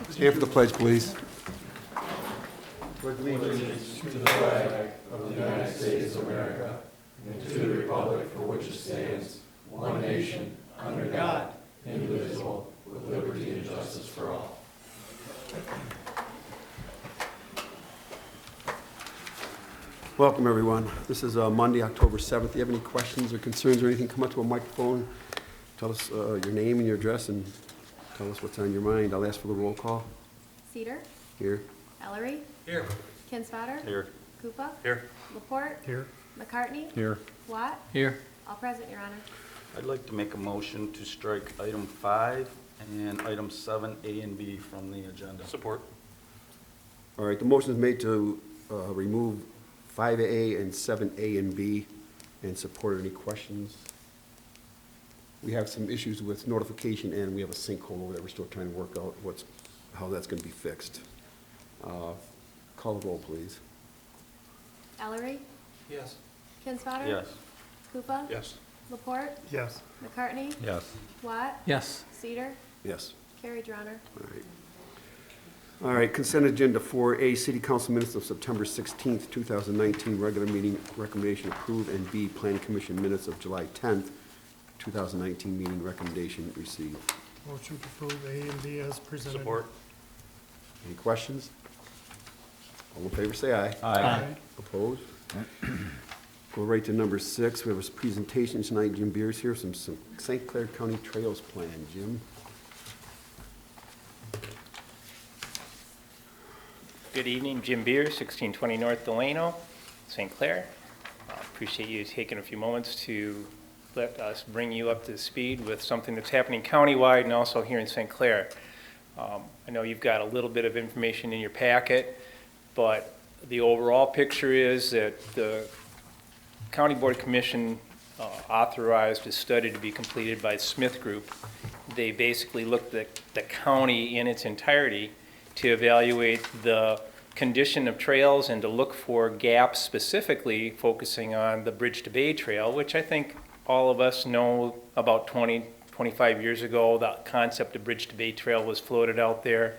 Stand for the pledge, please. Allegiance to the flag of the United States of America and to the republic for which it stands, one nation, under God, indivisible, with liberty and justice for all. Welcome, everyone. This is Monday, October 7th. Do you have any questions or concerns or anything? Come up to a microphone, tell us your name and your address, and tell us what's on your mind. I'll ask for the roll call. Cedar. Here. Ellery. Here. Kinsfater. Here. Koopa. Here. Laporte. Here. McCartney. Here. Watt. Here. All present, Your Honor. I'd like to make a motion to strike item 5 and item 7A and B from the agenda. Support. All right, the motion is made to remove 5A and 7A and B and support. Any questions? We have some issues with notification, and we have a sinkhole over there. We're still trying to work out how that's going to be fixed. Call the roll, please. Ellery. Yes. Kinsfater. Yes. Koopa. Yes. Laporte. Yes. McCartney. Yes. Watt. Yes. Cedar. Yes. Carried, Your Honor. All right. All right, consent agenda 4A, City Council minutes of September 16th, 2019, regular meeting recommendation approved, and B, Planning Commission minutes of July 10th, 2019 meeting recommendation received. Motion to approve A and B as presented. Support. Any questions? All in favor, say aye. Aye. Opposed? Go right to number 6. We have a presentation tonight. Jim Beers here, some St. Clair County Trails Plan. Jim? Good evening, Jim Beers, 1620 North Delano, St. Clair. Appreciate you taking a few moments to let us bring you up to speed with something that's happening countywide and also here in St. Clair. I know you've got a little bit of information in your packet, but the overall picture is that the County Board Commission authorized a study to be completed by Smith Group. They basically looked at the county in its entirety to evaluate the condition of trails and to look for gaps, specifically focusing on the Bridge to Bay Trail, which I think all of us know. About 25 years ago, the concept of Bridge to Bay Trail was floated out there.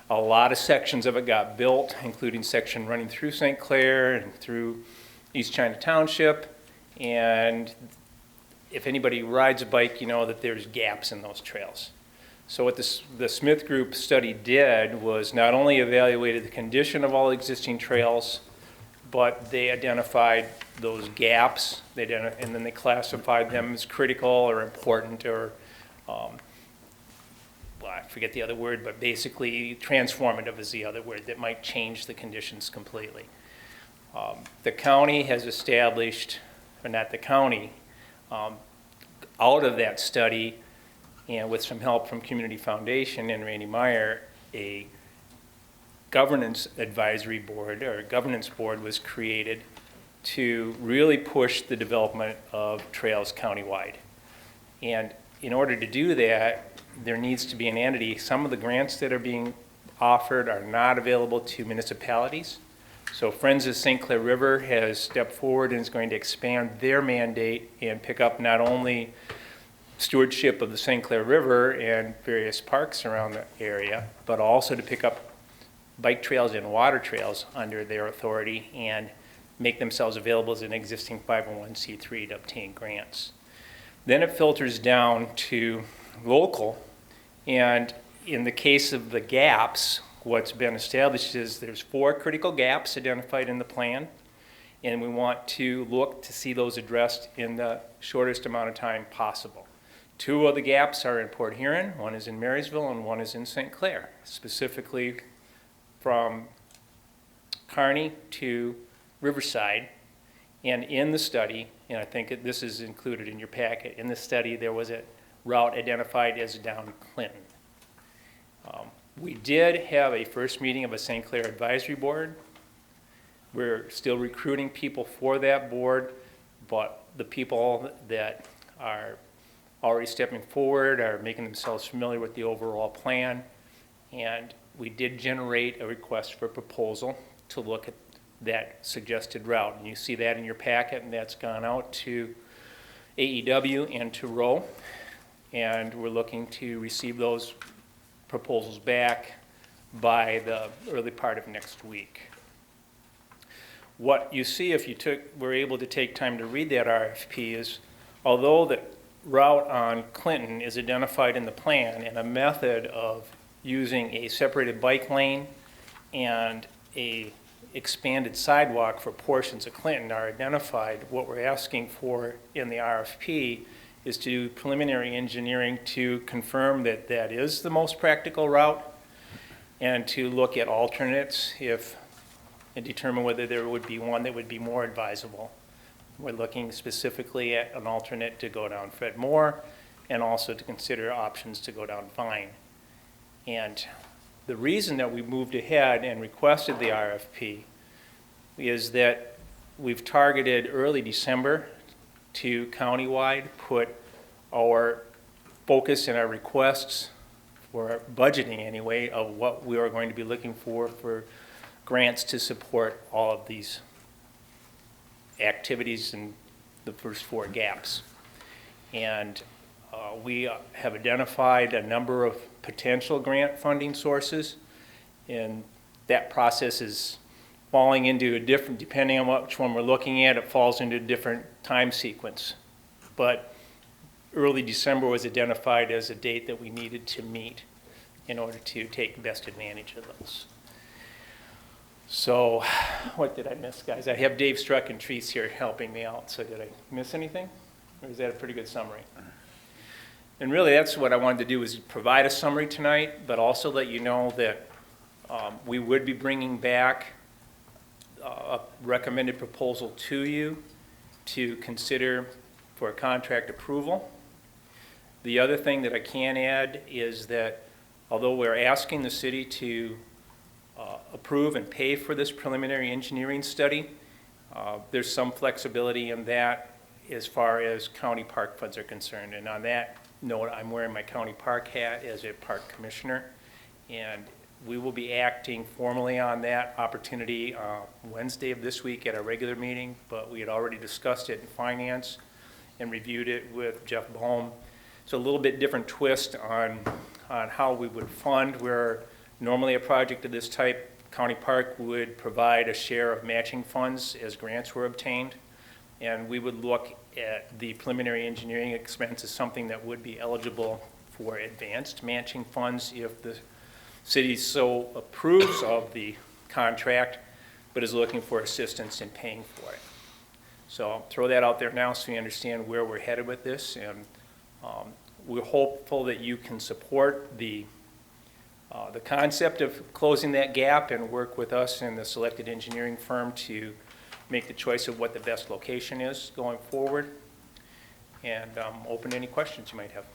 A lot of sections of it got built, including section running through St. Clair and through East China Township. And if anybody rides a bike, you know that there's gaps in those trails. So what the Smith Group study did was not only evaluated the condition of all existing trails, but they identified those gaps, and then they classified them as critical or important or, well, I forget the other word, but basically transformative is the other word that might change the conditions completely. The county has established, or not the county, out of that study, and with some help from Community Foundation and Randy Meyer, a governance advisory board or a governance board was created to really push the development of trails countywide. And in order to do that, there needs to be an entity. Some of the grants that are being offered are not available to municipalities. So Friends of St. Clair River has stepped forward and is going to expand their mandate and pick up not only stewardship of the St. Clair River and various parks around the area, but also to pick up bike trails and water trails under their authority and make themselves available as an existing 501c3 to obtain grants. Then it filters down to local, and in the case of the gaps, what's been established is there's 4 critical gaps identified in the plan, and we want to look to see those addressed in the shortest amount of time possible. 2 of the gaps are in Port Huron, one is in Marysville, and one is in St. Clair, specifically from Kearney to Riverside. And in the study, and I think this is included in your packet, in the study there was a route identified as down Clinton. We did have a first meeting of a St. Clair Advisory Board. We're still recruiting people for that board, but the people that are already stepping forward are making themselves familiar with the overall plan, and we did generate a request for proposal to look at that suggested route. And you see that in your packet, and that's gone out to AEW and to Rowe, and we're looking to receive those proposals back by the early part of next week. What you see if you were able to take time to read that RFP is, although the route on Clinton is identified in the plan and a method of using a separated bike lane and a expanded sidewalk for portions of Clinton are identified, what we're asking for in the RFP is to do preliminary engineering to confirm that that is the most practical route and to look at alternates and determine whether there would be one that would be more advisable. We're looking specifically at an alternate to go down Fred Moore and also to consider options to go down Vine. And the reason that we moved ahead and requested the RFP is that we've targeted early December to countywide put our focus and our requests for budgeting anyway of what we are going to be looking for grants to support all of these activities in the first 4 gaps. And we have identified a number of potential grant funding sources, and that process is falling into a different, depending on which one we're looking at, it falls into a different time sequence. But early December was identified as a date that we needed to meet in order to take best advantage of those. So what did I miss, guys? I have Dave Struck and Treese here helping me out, so did I miss anything? Or is that a pretty good summary? And really that's what I wanted to do, is provide a summary tonight, but also let you know that we would be bringing back a recommended proposal to you to consider for contract approval. The other thing that I can add is that although we're asking the city to approve and pay for this preliminary engineering study, there's some flexibility in that as far as county park funds are concerned. And on that note, I'm wearing my county park hat as a park commissioner, and we will be acting formally on that opportunity Wednesday of this week at our regular meeting, but we had already discussed it in finance and reviewed it with Jeff Bohm. So a little bit different twist on how we would fund, where normally a project of this type, County Park would provide a share of matching funds as grants were obtained, and we would look at the preliminary engineering expense as something that would be eligible for advanced matching funds if the city so approves of the contract, but is looking for assistance in paying for it. So I'll throw that out there now so you understand where we're headed with this, and we're hopeful that you can support the concept of closing that gap and work with us and the selected engineering firm to make the choice of what the best location is going forward. And open to any questions you might have.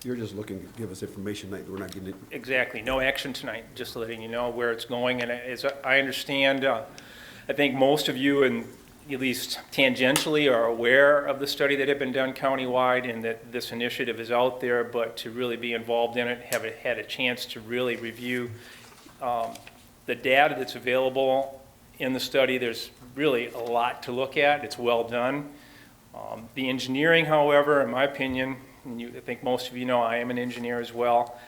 You're just looking to give us information tonight, we're not getting it. Exactly, no action tonight, just letting you know where it's going. And as I understand, I think most of you, and at least tangentially, are aware of the study that had been done countywide and that this initiative is out there, but to really be involved in it, have had a chance to really review the data that's available in the study. There's really a lot to look at. It's well done. The engineering, however, in my opinion, and I think most of you know I am an engineer as well,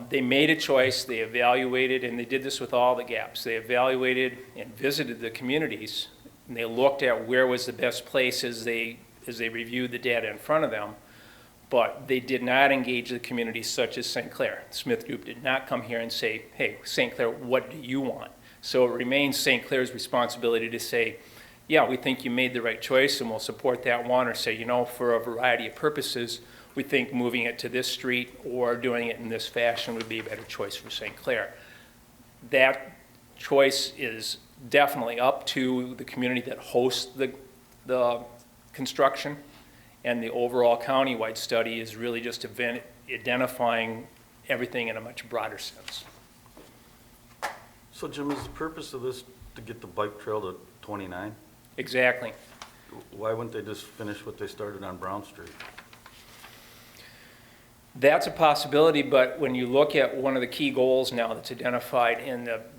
they made a choice, they evaluated, and they did this with all the gaps. They evaluated and visited the communities, and they looked at where was the best place as they reviewed the data in front of them, but they did not engage the communities such as St. Clair. The Smith Group did not come here and say, hey, St. Clair, what do you want? So it remains St. Clair's responsibility to say, yeah, we think you made the right choice and we'll support that one, or say, you know, for a variety of purposes, we think moving it to this street or doing it in this fashion would be a better choice for St. Clair. That choice is definitely up to the community that hosts the construction, and the overall countywide study is really just identifying everything in a much broader sense. So Jim, is the purpose of this to get the bike trail to 29? Exactly. Why wouldn't they just finish what they started on Brown Street? That's a possibility, but when you look at one of the key goals now that's identified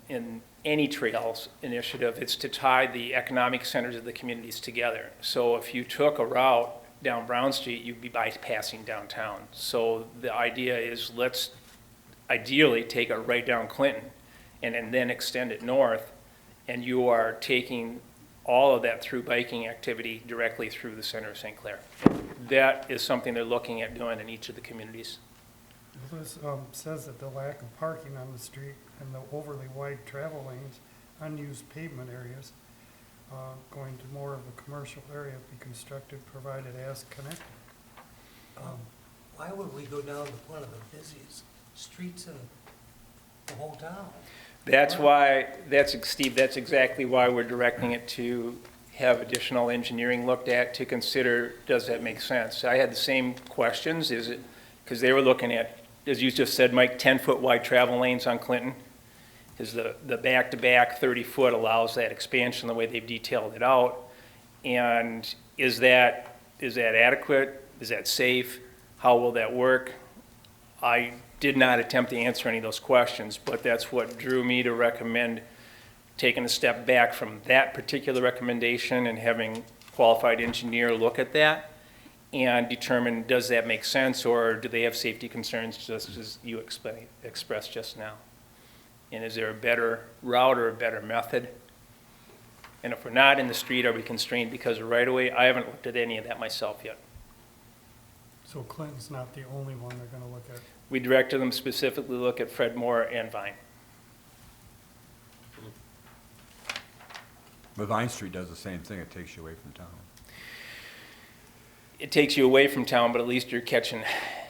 in any trails initiative, it's to tie the economic centers of the communities together. So if you took a route down Brown Street, you'd be bypassing downtown. So the idea is let's ideally take it right down Clinton and then extend it north, and you are taking all of that through biking activity directly through the center of St. Clair. That is something they're looking at doing in each of the communities. This says that the lack of parking on the street and the overly wide travel lanes, unused pavement areas, going to more of a commercial area be constructed provided as connected. Why would we go down to one of the busiest streets in the whole town? That's why, Steve, that's exactly why we're directing it to have additional engineering looked at to consider, does that make sense? I had the same questions, is it, because they were looking at, as you just said, Mike, 10-foot wide travel lanes on Clinton. Because the back-to-back 30-foot allows that expansion the way they've detailed it out. And is that adequate? Is that safe? How will that work? I did not attempt to answer any of those questions, but that's what drew me to recommend taking a step back from that particular recommendation and having qualified engineer look at that and determine, does that make sense, or do they have safety concerns just as you expressed just now? And is there a better route or a better method? And if we're not in the street, are we constrained because of right-of-way? I haven't looked at any of that myself yet. So Clinton's not the only one they're gonna look at. We directed them specifically to look at Fred Moore and Vine. But Vine Street does the same thing, it takes you away from town. It takes you away from town, but at least you're catching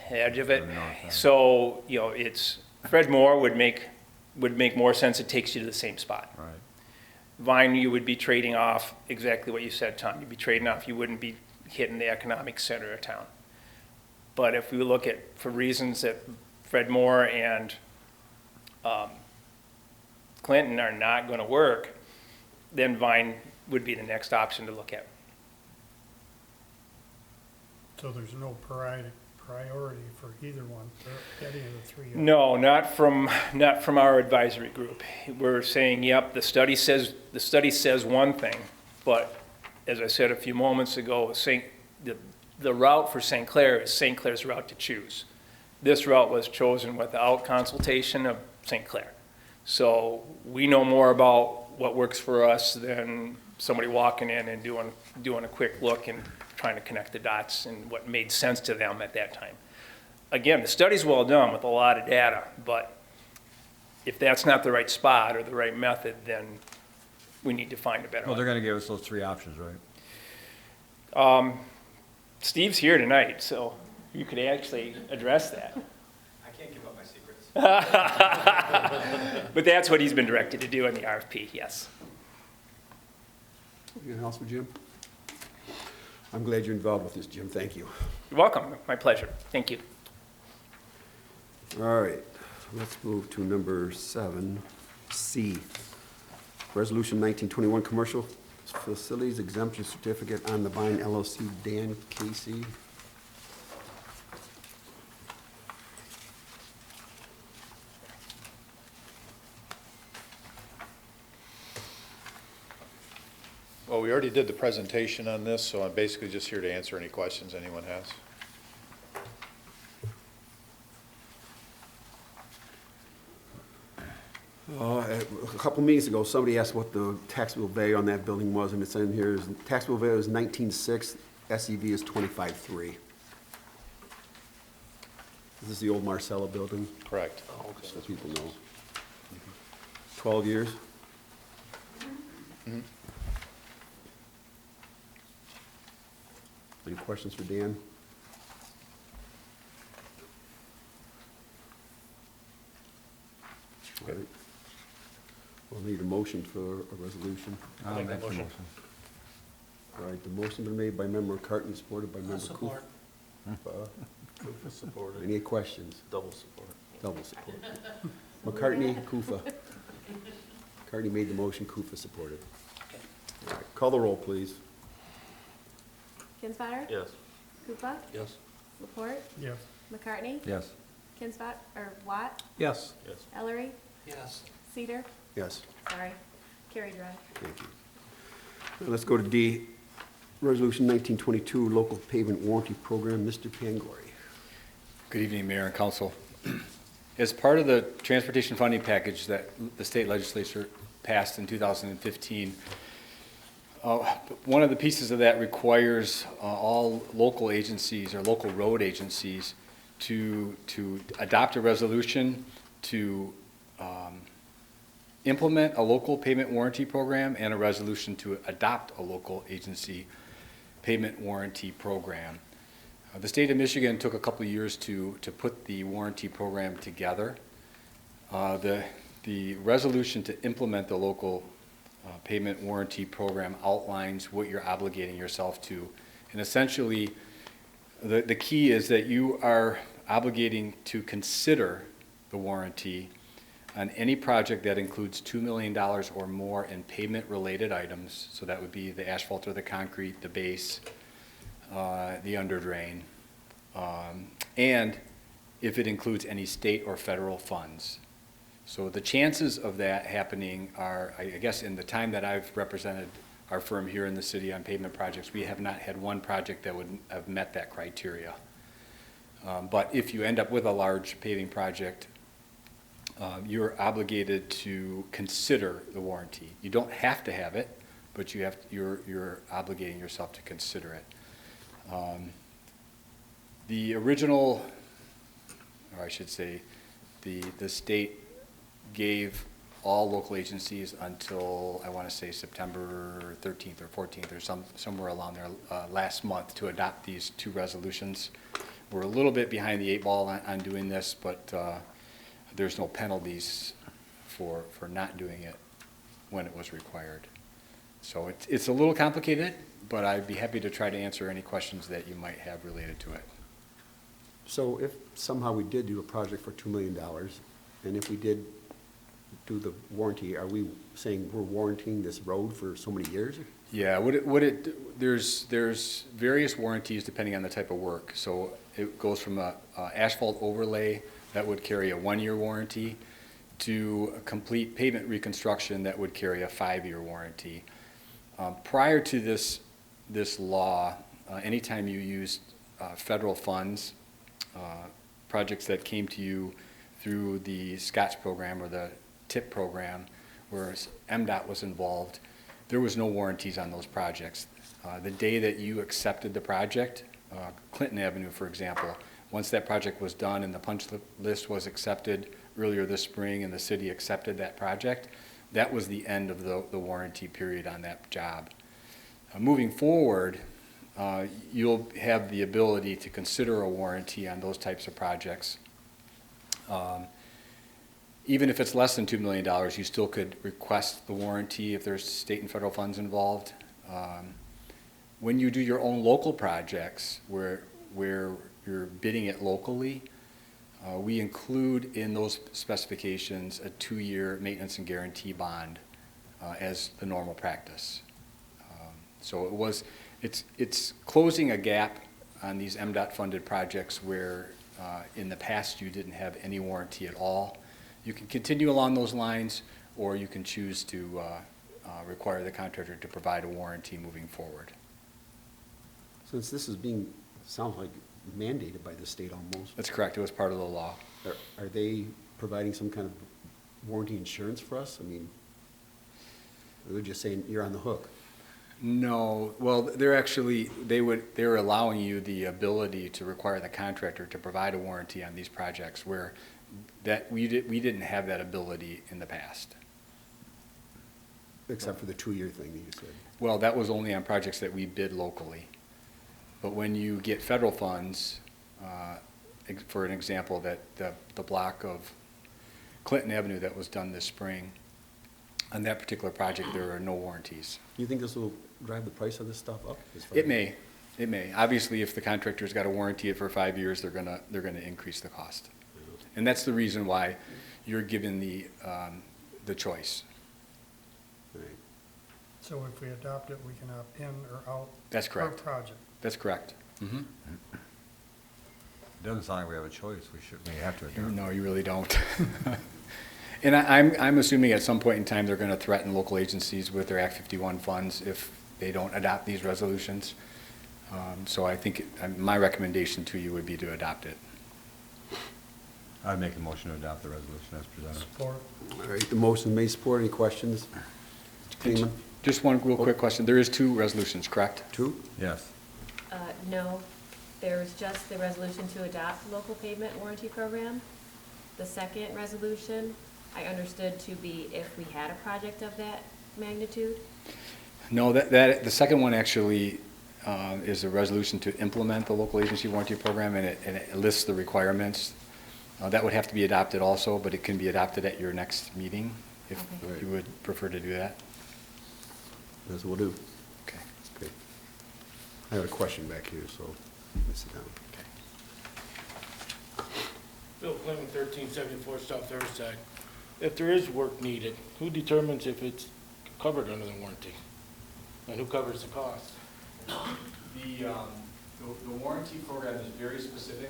the edge of it. The north end. So, you know, Fred Moore would make more sense, it takes you to the same spot. Right. Vine, you would be trading off exactly what you said, Tom. You'd be trading off, you wouldn't be hitting the economic center of town. But if we look at, for reasons that Fred Moore and Clinton are not going to work, then Vine would be the next option to look at. So there's no priority for either one, for any of the three. No, not from our advisory group. We're saying, yep, the study says one thing, but as I said a few moments ago, the route for St. Clair is St. Clair's route to choose. This route was chosen without consultation of St. Clair. So we know more about what works for us than somebody walking in and doing a quick look and trying to connect the dots and what made sense to them at that time. Again, the study's well done with a lot of data, but if that's not the right spot or the right method, then we need to find a better Well, one. they're gonna give us those three options, right? Steve's here tonight, so you could actually address that. I can't give up my secrets. But that's what he's been directed to do in the RFP, yes. Anything else for Jim? I'm glad you're involved with this, Jim, thank you. You're welcome, my pleasure, thank you. All right, let's move to number 7C. Resolution 1921, Commercial Facilities Exemption Certificate on the Vine LLC, Dan Casey. Well, we already did the presentation on this, so I'm basically just here to answer any questions anyone has. A couple meetings ago, somebody asked what the taxable value on that building was, and it's in here, taxable value is 19.6, SEV is 25.3. This is the old Marcella building, Correct. so people know. 12 years? Mhm. Any questions for Dan? All right. We'll need a motion for a resolution. I'll make the motion. All right, the motion's been made by Member McCartney, supported by Member Support. Kufa. Supported. Any questions? Double support. Double support. McCartney, Kufa. McCartney made the motion, Kufa supported. All right, call the roll, please. Kinsfater? Yes. Koopa? Yes. Laporte? Yes. Yes. McCartney? Watt? Yes. Yes. Ellery? Yes. Cedar? Yes, Sorry. Carried, Rod. thank you. Now let's go to D. Resolution 1922, Local Pavement Warranty Program, Mr. Pangori. Good evening, Mayor and Council. As part of the transportation funding package that the state legislature passed in 2015, one of the pieces of that requires all local agencies or local road agencies to adopt a resolution to implement a local payment warranty program and a resolution to adopt a local agency payment warranty program. The state of Michigan took a couple of years to put the warranty program together. The resolution to implement the local payment warranty program outlines what you're obligating yourself to. And essentially, the key is that you are obligating to consider the warranty on any project that includes $2 million or more in pavement-related items. So that would be the asphalt or the concrete, the base, the under drain, and if it includes any state or federal funds. So the chances of that happening are, I guess in the time that I've represented our firm here in the city on pavement projects, we have not had one project that would have met that criteria. But if you end up with a large paving project, you're obligated to consider the warranty. You don't have to have it, but you're obligating yourself to consider it. The original, or I should say, the state gave all local agencies until, I want to say, September 13th or 14th or somewhere along there last month to adopt these two resolutions. We're a little bit behind the 8 ball on doing this, but there's no penalties for not doing it when it was required. So it's a little complicated, but I'd be happy to try to answer any questions that you might have related to it. So if somehow we did do a project for $2 million, and if we did do the warranty, are we saying we're warranting this road for so many years? Yeah, there's various warranties depending on the type of work. So it goes from a asphalt overlay that would carry a 1-year warranty to a complete pavement reconstruction that would carry a 5-year warranty. Prior to this law, anytime you used federal funds, projects that came to you through the SCOTS program or the TIP program, where MDOT was involved, there was no warranties on those projects. The day that you accepted the project, Clinton Avenue, for example, once that project was done and the punch list was accepted earlier this spring and the city accepted that project, that was the end of the warranty period on that job. Moving forward, you'll have the ability to consider a warranty on those types of projects. Even if it's less than $2 million, you still could request the warranty if there's state and federal funds involved. When you do your own local projects where you're bidding it locally, we include in those specifications a 2-year maintenance and guarantee bond as the normal practice. So it's closing a gap on these MDOT funded projects where in the past you didn't have any warranty at all. You can continue along those lines, or you can choose to require the contractor to provide a warranty moving forward. Since this is sounds like mandated by the state almost. That's correct. It was part of the law. Are they providing some kind of warranty insurance for us? I mean, they're just saying you're on the hook. No, well, they're allowing you the ability to require the contractor to provide a warranty on these projects where we didn't have that ability in the past. Except for the 2-year thing that you said. Well, that was only on projects that we bid locally. But when you get federal funds, for an example, that the block of Clinton Avenue that was done this spring, on that particular project, there are no warranties. Do you think this will drive the price of this stuff up? It may. Obviously, if the contractor's got to warranty it for 5 years, they're gonna increase the cost. And that's the reason why you're given the choice. Right. So if we adopt it, we can opt in or out. That's correct. Per project. That's correct. Mm-hmm. Doesn't sound like we have a choice. We have to. No, you really don't. And I'm assuming at some point in time they're going to threaten local agencies with their Act 51 funds they don't adopt these resolutions. So I think my recommendation to you would be to adopt it. I'd make a motion to adopt the resolution as presented. Support. All right, the motion made, support. Any questions? Mr. Kingman? Just one real quick question. There is 2 resolutions, correct? Two? Yes. No, there's just the resolution to adopt local pavement warranty program. The second resolution, I understood to be if we had a project of that magnitude. No, the second one actually is a resolution to implement the local agency warranty program, and it lists the requirements. That would have to be adopted also, but it can be adopted at your next meeting if Okay. you would prefer to do that. That's what we'll do. Okay. Okay. I have a question back here, so let me sit down. Bill Clement, 1374 South Riverside. If there is work needed, who determines if it's covered under the warranty? And who covers the cost? The warranty program is very specific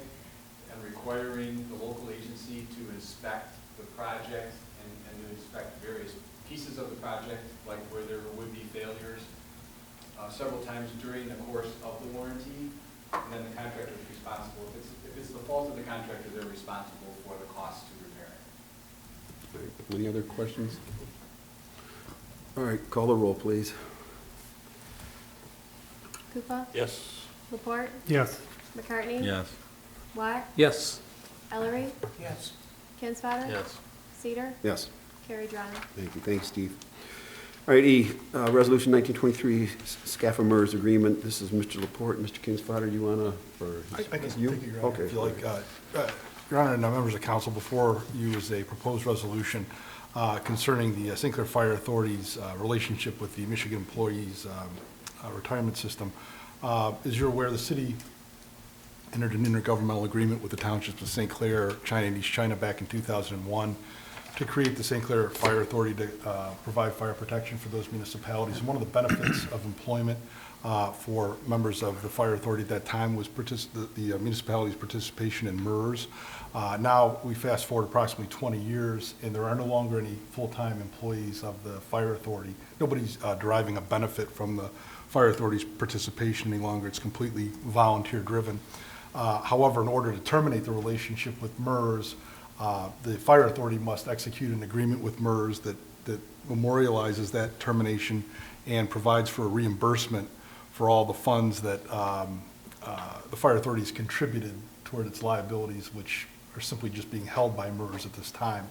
and requiring the local agency to inspect the project and to inspect various pieces of the project, like where there would be failures several times during the course of the warranty, and then the contractor is responsible. If it's the fault of the contractor, they're responsible for the cost to repair it. All right, any other questions? All right, call the roll, please. Koopa? Yes. Laporte? Yes. McCartney? Yes. Watt? Yes. Ellery? Yes. Kinsfater? Yes. Cedar? Yes. Carrie Dryer. Thank you. Thanks, Steve. All right, E, Resolution 1923, SCAFA MERS Agreement. This is Mr. Laporte. Mr. Kingsfater, do you want to, or? I can take you? it, Your Honor, Okay. if you like. Your Honor and members of council, before you is a proposed resolution concerning the St. Clair Fire Authority's relationship with the Michigan Employees Retirement System. As you're aware, the city entered an intergovernmental agreement with the townships of St. Clair, China, and East China back in 2001 to create the St. Clair Fire Authority to provide fire protection for those municipalities. And one of the benefits of employment for members of the fire authority at that time was the municipality's participation in MERS. Now, we fast forward approximately 20 years, and there are no longer any full-time employees of the fire authority. Nobody's deriving a benefit from the fire authority's participation any longer. It's completely volunteer-driven. However, in order to terminate the relationship with MERS, the fire authority must execute an agreement with MERS that memorializes that termination and provides for a reimbursement for all the funds that the fire authority has contributed toward its liabilities, which are simply just being held by MERS at this time.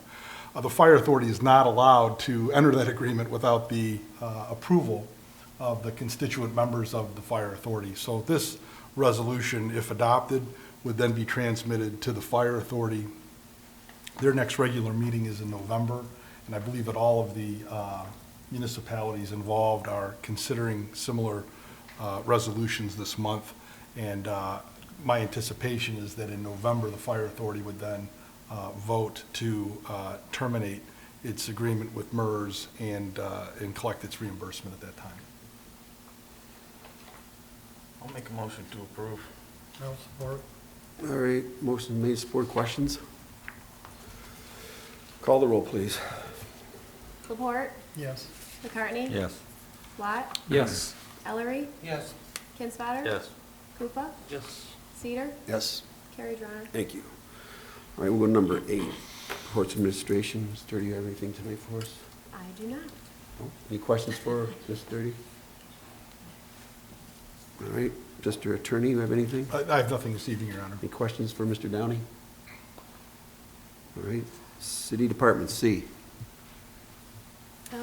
The fire authority is not allowed to enter that agreement without the approval of the constituent members of the fire authority. So this resolution, if adopted, would then be transmitted to the fire authority. Their next regular meeting is in November, and I believe that all of the municipalities involved are considering similar resolutions this month. And my anticipation is that in November, the fire authority would then vote to terminate its agreement with MERS and collect its reimbursement at that time. I'll make a motion to approve. I'll support. All right, motion made, support. Questions? Call the roll, please. Laporte? Yes. McCartney? Yes. Watt? Yes. Ellery? Yes. Kinsfater? Yes. Koopa? Yes. Cedar? Yes. Carrie Dryer. Thank you. All right, we'll go to number 8, Reports Administration. Ms. Sturdy, you have anything tonight for us? I do not. No? Any questions for Ms. Sturdy? All right, Mr. Attorney, you have anything? I have nothing this evening, Your Honor. Any questions for Mr. Downey? All right, City Department, C.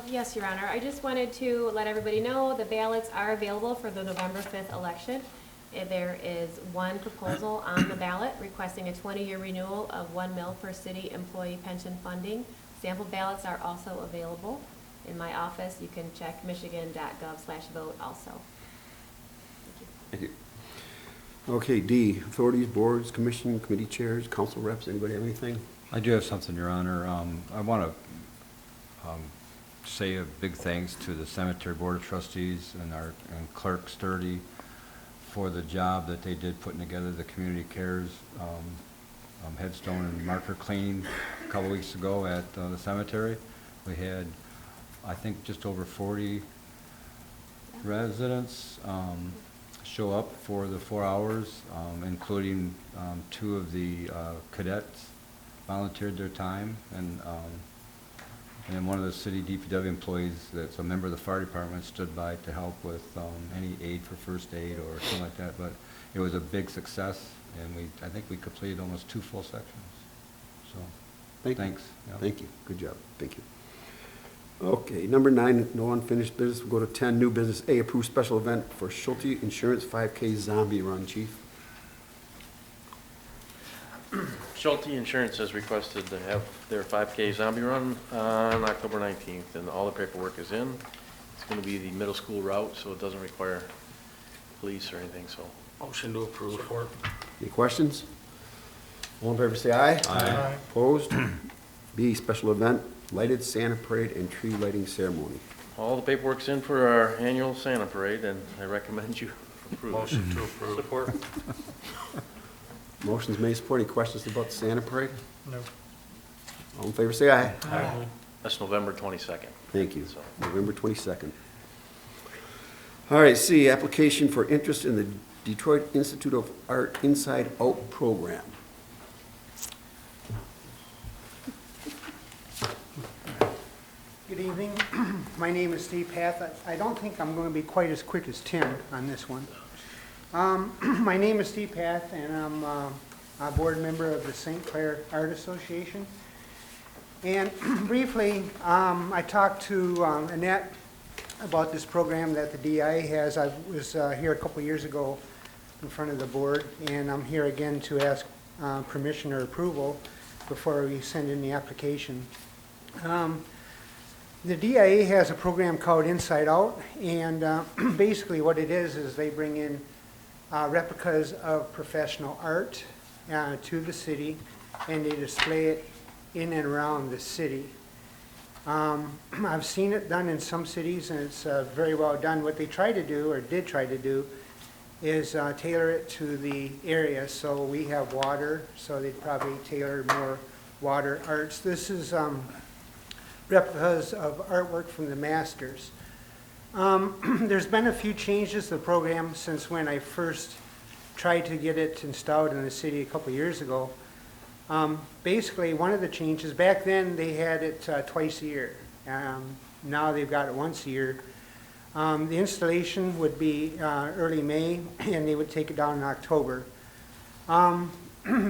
Yes, Your Honor. I just wanted to let everybody know the ballots are available for the November 5th election. There is one proposal on the ballot requesting a 20-year renewal of 1 mil per city employee pension funding. Sample ballots are also available in my office. You can check michigan.gov/vote also. Thank you. Okay, D, authorities, boards, commission, committee chairs, council reps. Anybody have anything? I do have something, Your Honor. I want to say a big thanks to the Cemetery Board of Trustees and Clerk Sturdy for the job that they did putting together the Community Cares headstone and marker cleaning a couple weeks ago at the cemetery. We had, I think, just over 40 residents show up for the 4 hours, including 2 of the cadets volunteered their time, and then one of the city DPW employees that's a member of the fire department stood by to help with any aid for first aid or something like that. But it was a big success, and I think we completed almost 2 full sections. So, Thank you. thanks. Yeah. Thank you. Good job. Thank you. Okay, number 9, no unfinished business. We'll go to 10, new business. A, approve special event for Schulte Insurance 5K Zombie Run, Chief. Schulte Insurance has requested to have their 5K zombie run on October 19th, and all the paperwork is in. It's going to be the middle school route, so it doesn't require police or anything, so. Motion to approve. Support. Any questions? All in favor, say aye. Aye. Opposed? B, special event, lighted Santa parade and tree lighting ceremony. All the paperwork's in for our annual Santa parade, and I recommend you approve. Motion to approve. Support. Motion's made, support. Any questions about the Santa parade? No. All in favor, say aye. Aye. That's November 22nd. Thank you. So- November 22nd. All right, C, application for interest in the Detroit Institute of Art Inside Out program. Good evening. My name is Steve Path. I don't think I'm going to be quite as quick as Tim on this one. My name is Steve Path, and I'm a board member of the St. Clair Art Association. And briefly, I talked to Annette about this program that the DIA has. I was here a couple years ago in front of the board, and I'm here again to ask permission or approval before we send in the application. The DIA has a program called Inside Out, and basically what it is they bring in replicas of professional art to the city, and they display it in and around the city. I've seen it done in some cities, and it's very well done. What they try to do, or did try to do, is tailor it to the area. So we have water, so they'd probably tailor more water arts. This is replicas of artwork from the masters. There's been a few changes to the program since when I first tried to get it installed in the city a couple years ago. Basically, one of the changes, back then they had it twice a year. Now they've got it once a year. The installation would be early May, and they would take it down in October.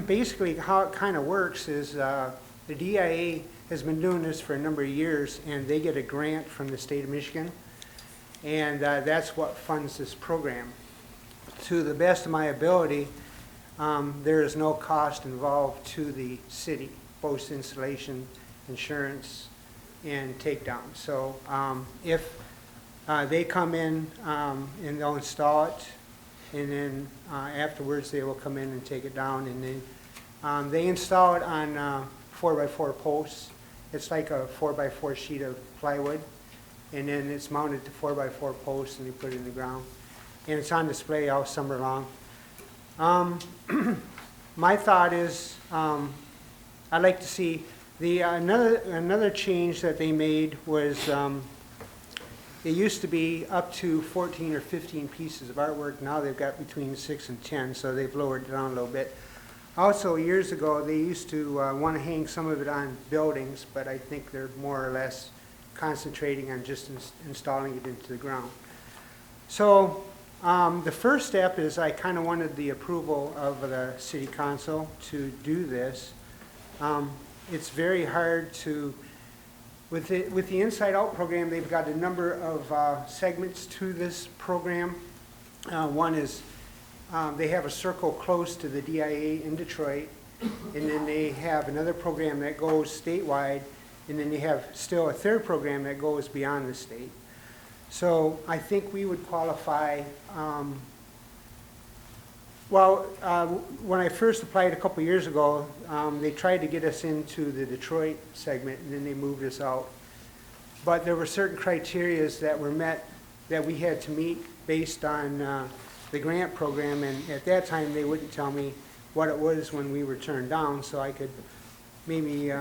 Basically, how it kind of works is the DIA has been doing this for a number of years, and they get a grant from the state of Michigan, and that's what funds this program. To the best of my ability, there is no cost involved to the city, post installation, insurance, and takedown. So if they come in and they'll install it, and then afterwards they will come in and take it down, and then they install it on 4x4 posts. It's like a 4x4 sheet of plywood, and then it's mounted to 4x4 posts, and they put it in the ground. And it's on display all summer long. My thought is, I'd like to see another change that they made was it used to be up to 14 or 15 pieces of artwork. Now they've got between 6 and 10, so they've lowered it down a little bit. Also, years ago, they used to want to hang some of it on buildings, but I think they're more or less concentrating on just installing it into the ground. So the first step is I kind of wanted the approval of the city council to do this. It's very hard to, with the Inside Out program, they've got a number of segments to this program. One is they have a circle close to the DIA in Detroit, and then they have another program that goes statewide, and then they have still a third program that goes beyond the state. So I think we would qualify, when I first applied a couple years ago, they tried to get us into the Detroit segment, and then they moved us out. But there were certain criteria that were met that we had to meet based on the grant program, and at that time they wouldn't tell me what it was when we were turned down, so I could maybe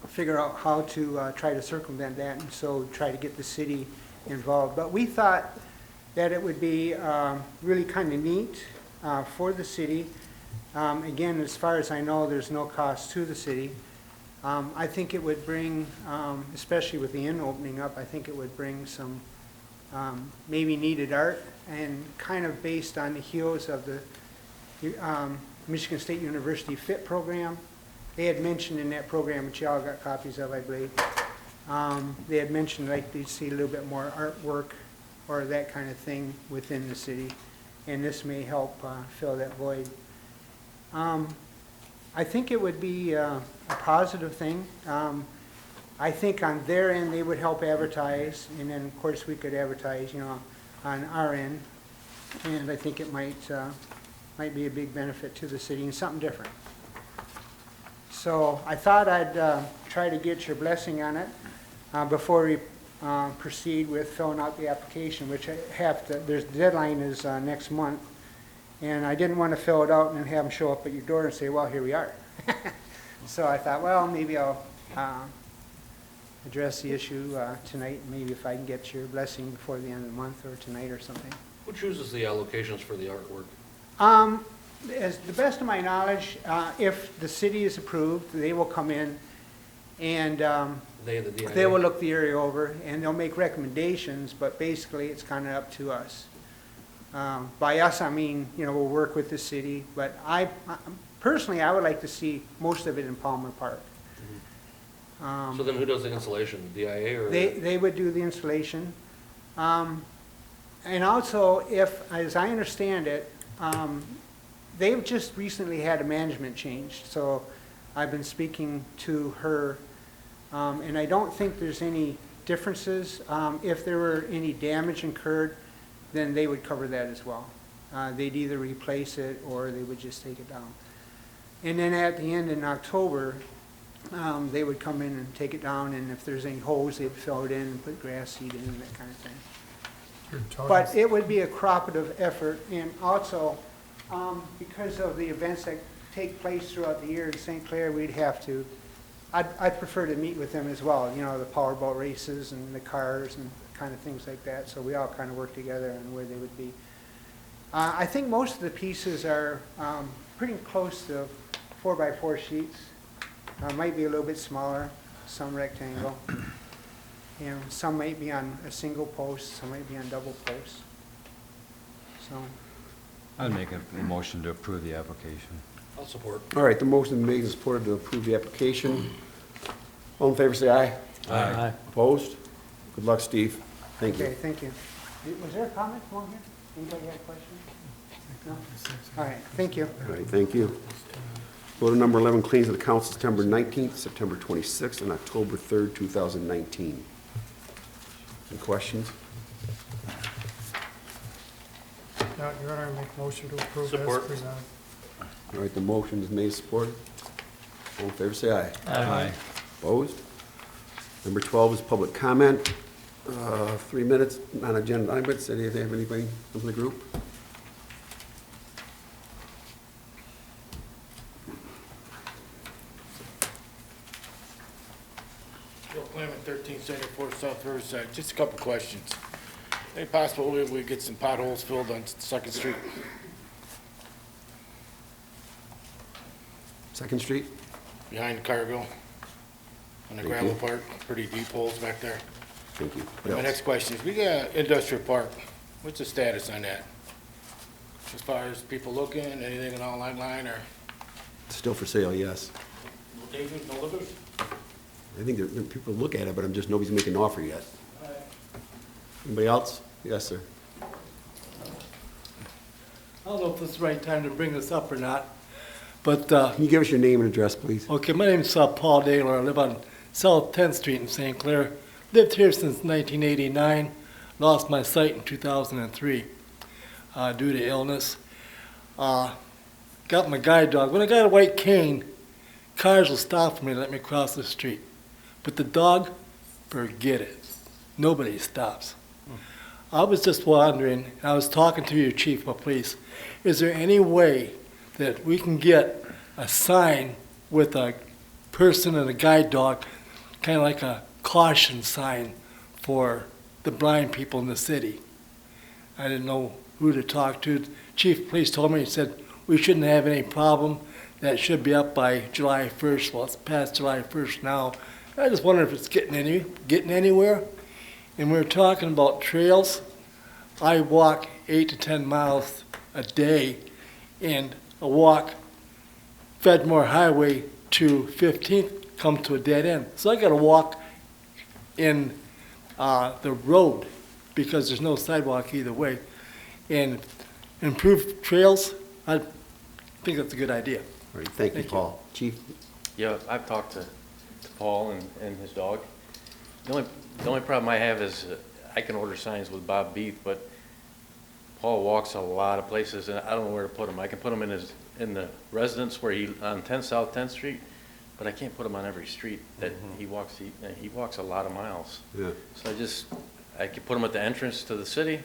figure out how to try to circumvent that, and so try to get the city involved. But we thought that it would be really kind of neat for the city. Again, as far as I know, there's no cost to the city. I think it would bring, especially with the inn opening up, I think it would bring some maybe needed art, and kind of based on the heels of the Michigan State University FIT program. They had mentioned in that program, which y'all got copies of, I believe, they had mentioned like they'd see a little bit more artwork or that kind of thing within the city, and this may help fill that void. I think it would be a positive thing. I think on their end, they would help advertise, and then of course we could advertise, on our end. And I think it might be a big benefit to the city and something different. So I thought I'd try to get your blessing on it before we proceed with filling out the application, which I have to, the deadline is next month. And I didn't want to fill it out and then have them show up at your door and say, well, here we are. So I thought, well, maybe I'll address the issue tonight, maybe if I can get your blessing before the end of the month or tonight or something. Who chooses the allocations for the artwork? As the best of my knowledge, if the city is approved, they will come in and They, the DIA? they will look the area over and they'll make recommendations, but basically it's kind of up to us. By us, I mean, we'll work with the city, but personally, I would like to see most of it in Palmer Park. So then who does the installation, the DIA or? They would do the installation. And also, if, as I understand it, they've just recently had a management change, so I've been speaking to her, and I don't think there's any differences. If there were any damage incurred, then they would cover that as well. They'd either replace it or they would just take it down. And then at the end in October, they would come in and take it down, and if there's any holes, they'd fill it in and put grass seed in and that kind of thing. But it would be a cooperative effort, and also, because of the events that take place throughout the year in St. Clair, we'd have to, I'd prefer to meet with them as well, the powerboat races and the cars and kind of things like that, so we all kind of work together on where they would be. I think most of the pieces are pretty close to 4x4 sheets. Might be a little bit smaller, some rectangle. Some might be on a single post, some might be on double posts. So, I'd make a motion to approve the application. I'll support. All right, the motion made and supported to approve the application. All in favor, say aye. Aye. Opposed? Good luck, Steve. Thank you. okay, thank you. Was there a comment from here? Anybody have a question? No? All right, thank you. All right, thank you. Go to number 11, claims of the council, September 19th, September 26th, and October 3rd, 2019. Any questions? Now, Your Honor, I make motion to approve as Support. presented. All right, the motion is made and supported. All in favor, say aye. Aye. Opposed? Number 12 is public comment. 3 minutes, non-agenda items. Anybody have anything from the group? Bill Clement, 1374 South Riverside. Just a couple questions. Any possible way we get some potholes filled on Second Street? 2nd Street? Behind Cargill? On the Thank gravel you. part, pretty deep holes back there. Thank you. What My else? next question is, we got industrial park. What's the status on that? As far as people looking, anything along that line, or Still for sale, yes. no takers, no lookers? I think there people look at it, but nobody's making an offer yet. Anybody else? Yes, sir. I don't know if this is the right time to bring this up or not, but, Can you give us your name and address, please? okay, my name's Paul Daler. I live on South 10th Street in St. Clair. Lived here since 1989, lost my sight in 2003 due to illness. Got my guide dog. When I got a white cane, cars will stop for me to let me cross the street. But the dog, forget it. Nobody stops. I was just wondering, and I was talking to your chief of police, is there any way that we can get a sign with a person and a guide dog, kind of like a caution sign for the blind people in the city? I didn't know who to talk to. Chief of Police told me, he said, we shouldn't have any problem. That should be up by July 1st. Well, it's past July 1st now. I just wonder if it's getting anywhere. And we're talking about trails. I walk 8 to 10 miles a day, and a walk Fedmore Highway to 15th comes to a dead end. So I got to walk in the road because there's no sidewalk either way. And improve trails, I think that's a good idea. All right, thank you, Thank you. Paul. Chief? Yeah, I've talked to Paul and his dog. The only problem I have is I can order signs with Bob Beef, but Paul walks a lot of places, and I don't know where to put them. I can put them in the residence where on South 10th Street, but I can't put them on every street that he walks. He walks a lot of miles. Yeah. So I could put them at the entrance to the city,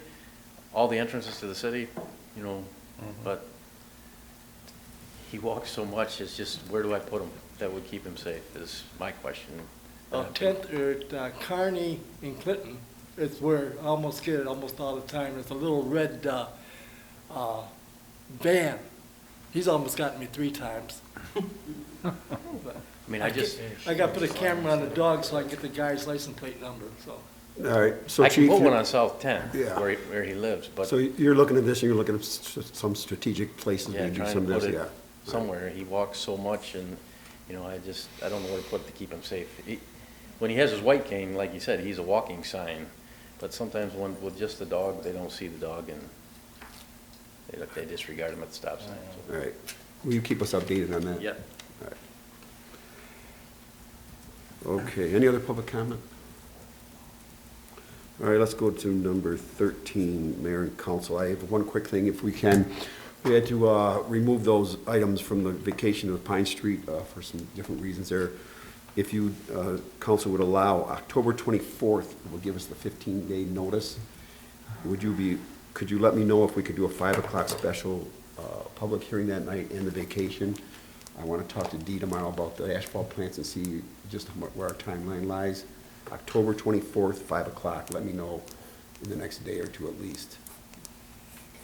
all the entrances to the city, you know, but he walks so much, it's just, where do I put him that would keep him safe is my question. 10th or Kearney in Clinton, it's where I almost get it almost all the time. It's a little red van. He's almost gotten me 3 times. I mean, I got to put a camera on the dog so I can get the guy's license plate number, so. All right, so can Chief, put one on South 10, Yeah. where he lives, but so you're looking at this, and you're looking at some strategic places yeah, to do trying some to of put this, it yeah. somewhere. He walks so much, and, you know, I don't know where to put it to keep him safe. When he has his white cane, like you said, he's a walking sign, but sometimes with just the dog, they don't see the dog, and they disregard him at the stop sign. So. All right, will you keep us updated on that? Yeah. All right. Okay, any other public comment? All right, let's go to number 13, Mayor and Council. I have one quick thing, if we can. We had to remove those items from the vacation of Pine Street for some different reasons there. If you, Council would allow, October 24th will give us the 15-day notice. Could you let me know if we could do a 5 o'clock special public hearing that night and the vacation? I want to talk to Dee tomorrow about the asphalt plants and see just where our timeline lies. October 24th, 5 o'clock. Let me know in the next day or two at least.